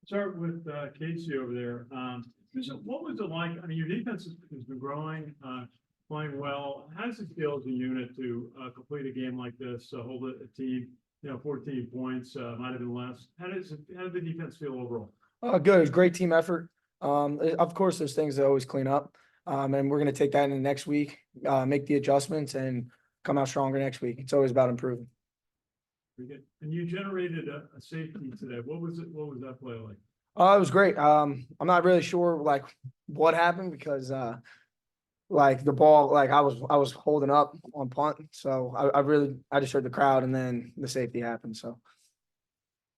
Start with Casey over there. What was it like? I mean, your defense has been growing, playing well. How does it feel as a unit to complete a game like this, hold a team, 14 points, might have been less. How did the defense feel overall? Good. It was a great team effort. Of course, there's things that always clean up. And we're going to take that into next week, make the adjustments, and come out stronger next week. It's always about improving. Pretty good. And you generated a safety today. What was it? What was that play like? It was great. I'm not really sure like what happened because like the ball, like I was holding up on punt. So I just heard the crowd and then the safety happened. So.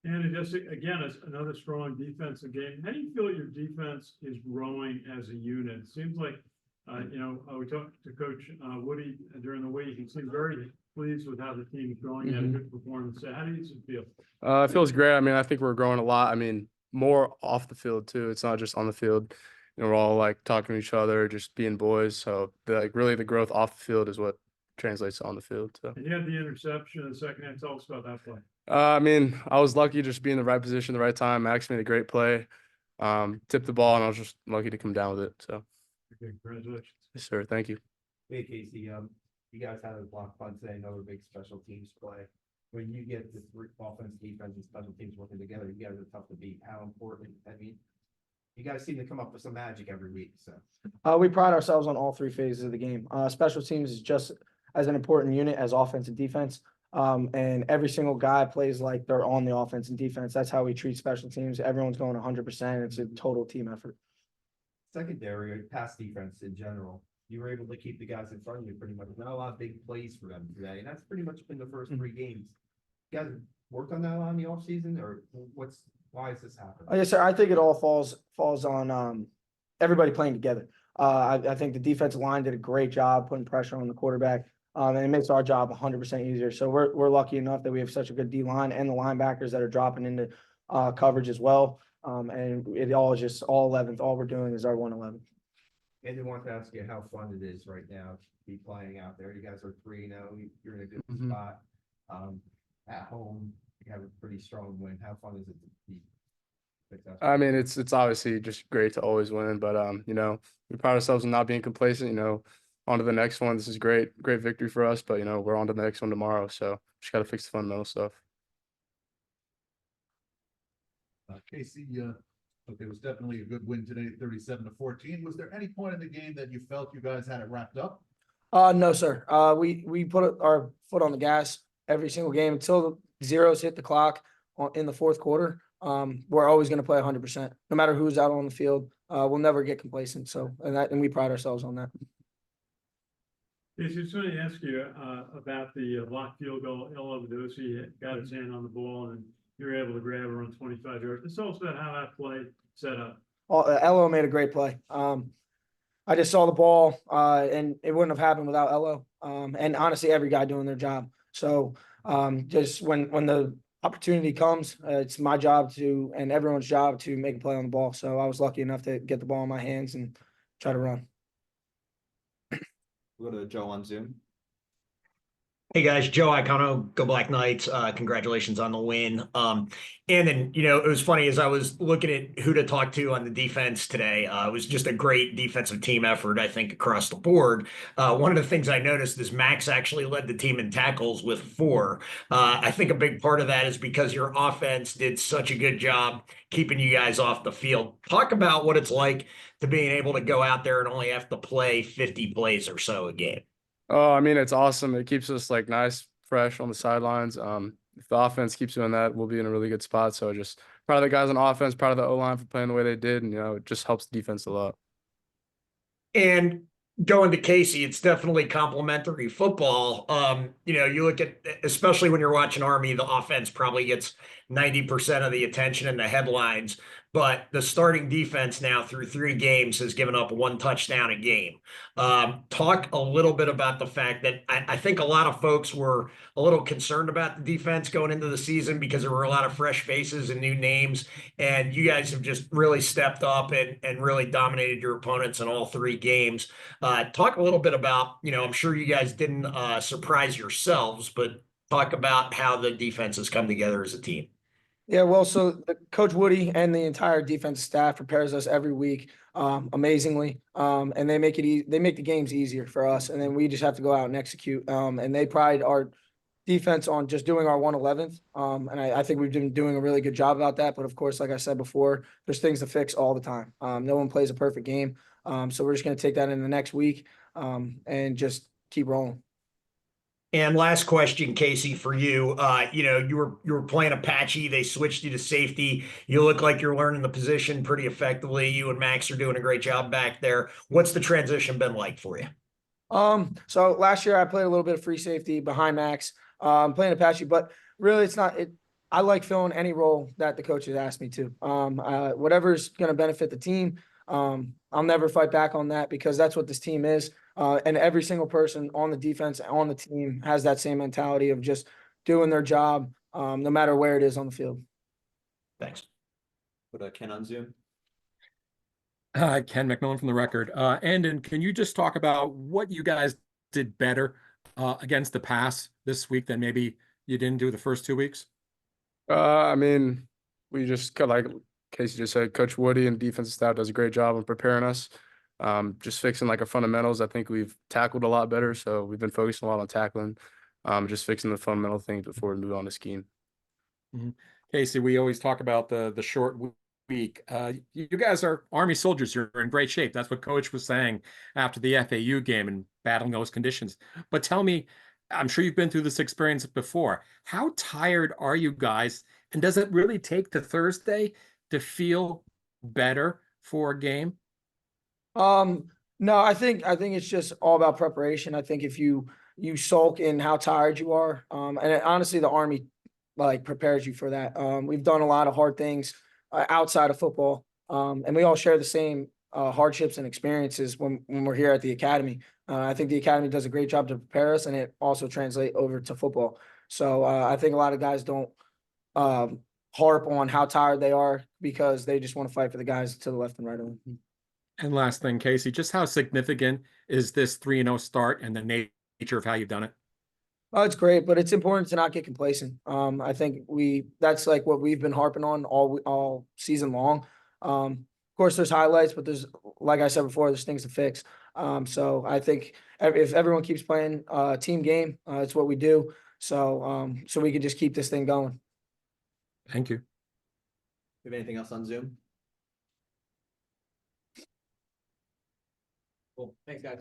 And it just, again, it's another strong defensive game. How do you feel your defense is growing as a unit? It seems like, we talked to Coach Woody during the week. He seemed very pleased with how the team is going. Had a good performance. So how do you feel? It feels great. I mean, I think we're growing a lot. I mean, more off the field too. It's not just on the field. We're all like talking to each other, just being boys. So really the growth off the field is what translates on the field. So. And you had the interception in the second half. Tell us about that play. I mean, I was lucky just to be in the right position, the right time. Max made a great play, tipped the ball, and I was just lucky to come down with it. So, okay, congratulations. Yes, sir. Thank you. Hey, Casey. You guys had a block punt today, another big special teams play. When you get the three offense, defense, and special teams working together, you guys are tough to beat. How important? I mean, you guys seem to come up with some magic every week. So, we pride ourselves on all three phases of the game. Special teams is just as an important unit as offense and defense. And every single guy plays like they're on the offense and defense. That's how we treat special teams. Everyone's going 100%. It's a total team effort. Secondary, pass defense in general, you were able to keep the guys in front of you pretty much. Not a lot of big plays for them today, and that's pretty much been the first three games. You guys worked on that a lot in the offseason, or why is this happening? Yes, sir. I think it all falls on everybody playing together. I think the defensive line did a great job putting pressure on the quarterback. And it makes our job 100% easier. So we're lucky enough that we have such a good D line and the linebackers that are dropping into coverage as well. And it all is just all 11th. All we're doing is our 111. And I want to ask you how fun it is right now to be playing out there. You guys are 3-0. You're in a good spot. At home, you have a pretty strong win. How fun is it to be successful? I mean, it's obviously just great to always win, but we pride ourselves on not being complacent. On to the next one. This is great victory for us, but we're on to the next one tomorrow. So just got to fix the fundamental stuff. Casey, it was definitely a good win today, 37-14. Was there any point in the game that you felt you guys had it wrapped up? No, sir. We put our foot on the gas every single game until the zeros hit the clock in the fourth quarter. We're always going to play 100%, no matter who's out on the field. We'll never get complacent. So, and we pride ourselves on that. Yes, I just want to ask you about the blocked field goal. Elo got his hand on the ball, and you were able to grab her on 25 yards. Just tell us about how that play set up. Elo made a great play. I just saw the ball, and it wouldn't have happened without Elo. And honestly, every guy doing their job. So just when the opportunity comes, it's my job and everyone's job to make a play on the ball. So I was lucky enough to get the ball in my hands and try to run. We'll go to Joe on Zoom. Hey guys, Joe Iacono, Go Black Knights. Congratulations on the win. And then, it was funny as I was looking at who to talk to on the defense today. It was just a great defensive team effort, I think, across the board. One of the things I noticed is Max actually led the team in tackles with 4. I think a big part of that is because your offense did such a good job keeping you guys off the field. Talk about what it's like to being able to go out there and only have to play 50 plays or so a game. Oh, I mean, it's awesome. It keeps us nice, fresh on the sidelines. If the offense keeps doing that, we'll be in a really good spot. So just proud of the guys on offense, proud of the O-line for playing the way they did. And, it just helps the defense a lot. And going to Casey, it's definitely complimentary football. You look at, especially when you're watching Army, the offense probably gets 90% of the attention in the headlines, but the starting defense now through 3 games has given up 1 touchdown a game. Talk a little bit about the fact that I think a lot of folks were a little concerned about the defense going into the season because there were a lot of fresh faces and new names, and you guys have just really stepped up and really dominated your opponents in all 3 games. Talk a little bit about, I'm sure you guys didn't surprise yourselves, but talk about how the defense has come together as a team. Yeah, well, so Coach Woody and the entire defensive staff prepares us every week amazingly. And they make they make the games easier for us. And then we just have to go out and execute. And they pride our defense on just doing our 111th. And I think we've been doing a really good job about that. But of course, like I said before, there's things to fix all the time. No one plays a perfect game. So we're just going to take that in the next week and just keep rolling. And last question, Casey, for you. You were playing Apache. They switched you to safety. You look like you're learning the position pretty effectively. You and Max are doing a great job back there. What's the transition been like for you? So last year I played a little bit of free safety behind Max, playing Apache, but really it's not it. I like filling any role that the coaches ask me to. Whatever's going to benefit the team. I'll never fight back on that because that's what this team is. And every single person on the defense, on the team has that same mentality of just doing their job, no matter where it is on the field. Thanks. Put Ken on Zoom. Ken McMillan from the Record. Andon, can you just talk about what you guys did better against the pass this week than maybe you didn't do the first 2 weeks? I mean, we just got, like Casey just said, Coach Woody and defensive staff does a great job of preparing us. Just fixing like our fundamentals. I think we've tackled a lot better, so we've been focusing a lot on tackling. Just fixing the fundamental things before we move on to scheme. Casey, we always talk about the short week. You guys are Army soldiers. You're in great shape. That's what Coach was saying after the FAU game and battling those conditions. But tell me, I'm sure you've been through this experience before. How tired are you guys? And does it really take to Thursday to feel better for a game? No, I think it's just all about preparation. I think if you sulk in how tired you are, and honestly, the Army like prepares you for that. We've done a lot of hard things outside of football, and we all share the same hardships and experiences when we're here at the academy. I think the academy does a great job to prepare us, and it also translates over to football. So I think a lot of guys don't harp on how tired they are because they just want to fight for the guys to the left and right of them. And last thing, Casey, just how significant is this 3-0 start and the nature of how you've done it? Oh, it's great, but it's important to not get complacent. I think that's like what we've been harping on all season long. Of course, there's highlights, but there's, like I said before, there's things to fix. So I think if everyone keeps playing team game, it's what we do. So so we can just keep this thing going. Thank you. Do you have anything else on Zoom? Cool. Thanks, guys.